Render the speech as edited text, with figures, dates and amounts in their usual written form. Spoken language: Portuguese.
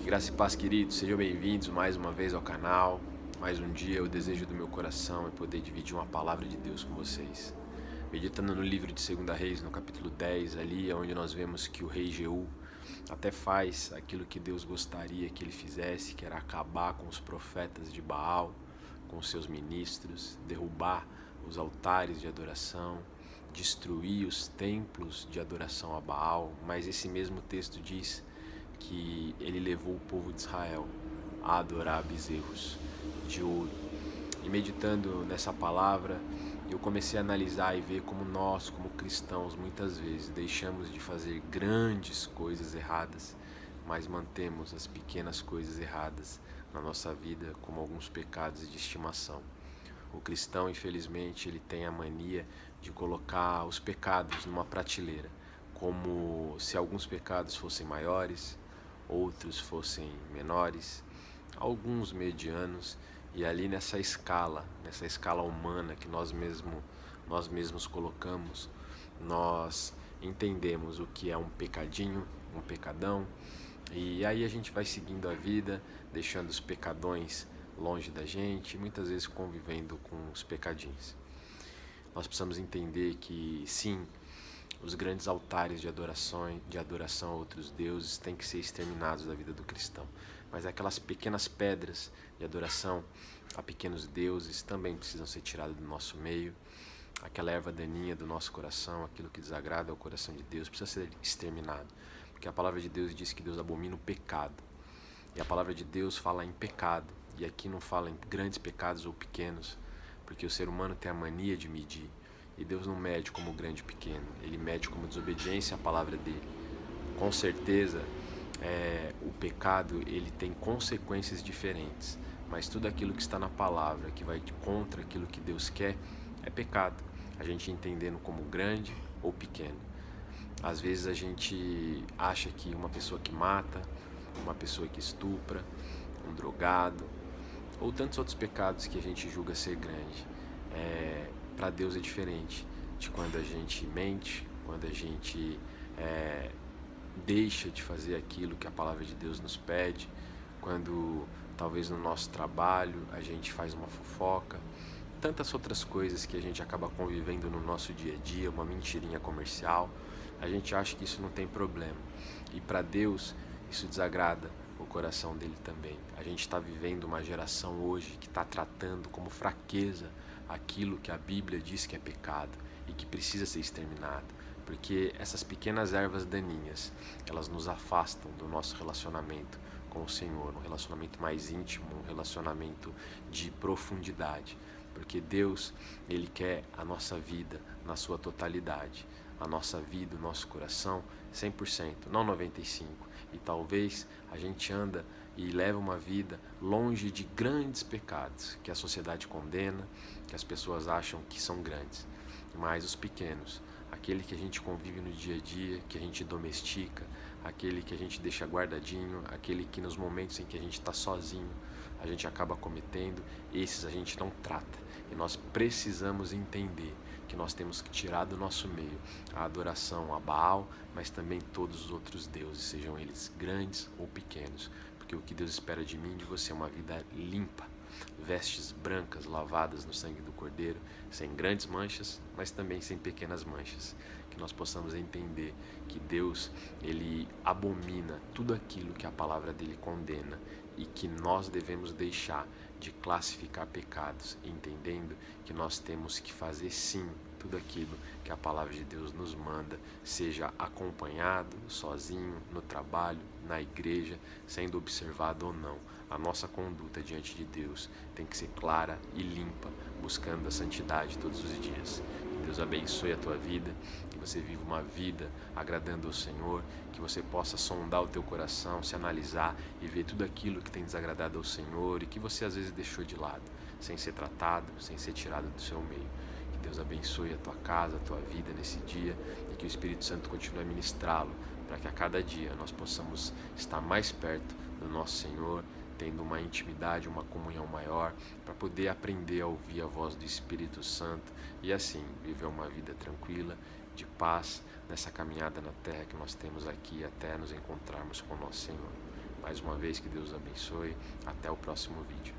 Graça e paz, queridos, sejam bem-vindos mais uma vez ao canal. Mais um dia, o desejo do meu coração é poder dividir uma palavra de Deus com vocês. Meditando no livro de 2 Reis, no capítulo 10, ali é onde nós vemos que o rei Jeú até faz aquilo que Deus gostaria que ele fizesse, que era acabar com os profetas de Baal, com os seus ministros, derrubar os altares de adoração, destruir os templos de adoração a Baal. Mas esse mesmo texto diz que ele levou o povo de Israel a adorar bezerros de ouro. E meditando nessa palavra, eu comecei a analisar e ver como nós, como cristãos, muitas vezes deixamos de fazer grandes coisas erradas, mas mantemos as pequenas coisas erradas na nossa vida como alguns pecados de estimação. O cristão, infelizmente, ele tem a mania de colocar os pecados numa prateleira, como se alguns pecados fossem maiores, outros fossem menores, alguns medianos, e ali nessa escala humana que nós mesmos colocamos, nós entendemos o que é um pecadinho, um pecadão, e aí a gente vai seguindo a vida, deixando os pecadões longe da gente, muitas vezes convivendo com os pecadinhos. Nós precisamos entender que sim, os grandes altares de adoração a outros deuses têm que ser exterminados da vida do cristão. Mas aquelas pequenas pedras de adoração a pequenos deuses também precisam ser tiradas do nosso meio. Aquela erva daninha do nosso coração, aquilo que desagrada ao coração de Deus, precisa ser exterminado. Porque a palavra de Deus diz que Deus abomina o pecado. E a palavra de Deus fala em pecado. E aqui não fala em grandes pecados ou pequenos, porque o ser humano tem a mania de medir. E Deus não mede como grande e pequeno, Ele mede como desobediência à palavra dEle. Com certeza, o pecado ele tem consequências diferentes, mas tudo aquilo que está na palavra, que vai contra aquilo que Deus quer, é pecado. A gente entendendo como grande ou pequeno. Às vezes a gente acha que uma pessoa que mata, uma pessoa que estupra, um drogado, ou tantos outros pecados que a gente julga ser grande, para Deus é diferente de quando a gente mente, quando a gente deixa de fazer aquilo que a palavra de Deus nos pede, quando talvez no nosso trabalho a gente faz uma fofoca, tantas outras coisas que a gente acaba convivendo no nosso dia a dia, uma mentirinha comercial, a gente acha que isso não tem problema. E para Deus isso desagrada o coração dele também. A gente está vivendo uma geração hoje que está tratando como fraqueza aquilo que a Bíblia diz que é pecado e que precisa ser exterminado, porque essas pequenas ervas daninhas, elas nos afastam do nosso relacionamento com o Senhor, um relacionamento mais íntimo, um relacionamento de profundidade, porque Deus, Ele quer a nossa vida na sua totalidade, a nossa vida, o nosso coração 100%, não 95%. E talvez a gente anda e leva uma vida longe de grandes pecados que a sociedade condena, que as pessoas acham que são grandes, mas os pequenos, aquele que a gente convive no dia a dia, que a gente domestica, aquele que a gente deixa guardadinho, aquele que nos momentos em que a gente está sozinho, a gente acaba cometendo, esses a gente não trata. E nós precisamos entender que nós temos que tirar do nosso meio a adoração a Baal, mas também todos os outros deuses, sejam eles grandes ou pequenos, porque o que Deus espera de mim e de você é uma vida limpa, vestes brancas lavadas no sangue do Cordeiro, sem grandes manchas, mas também sem pequenas manchas. Que nós possamos entender que Deus, Ele abomina tudo aquilo que a palavra dele condena e que nós devemos deixar de classificar pecados, entendendo que nós temos que fazer sim tudo aquilo que a palavra de Deus nos manda, seja acompanhado, sozinho, no trabalho, na igreja, sendo observado ou não. A nossa conduta diante de Deus tem que ser clara e limpa, buscando a santidade todos os dias. Que Deus abençoe a tua vida, que você viva uma vida agradando ao Senhor, que você possa sondar o teu coração, se analisar e ver tudo aquilo que tem desagradado ao Senhor e que você às vezes deixou de lado, sem ser tratado, sem ser tirado do seu meio. Que Deus abençoe a tua casa, a tua vida nesse dia e que o Espírito Santo continue a ministrá-lo para que a cada dia nós possamos estar mais perto do nosso Senhor, tendo uma intimidade, uma comunhão maior, para poder aprender a ouvir a voz do Espírito Santo e assim viver uma vida tranquila, de paz, nessa caminhada na terra que nós temos aqui até nos encontrarmos com o nosso Senhor. Mais uma vez, que Deus abençoe. Até o próximo vídeo.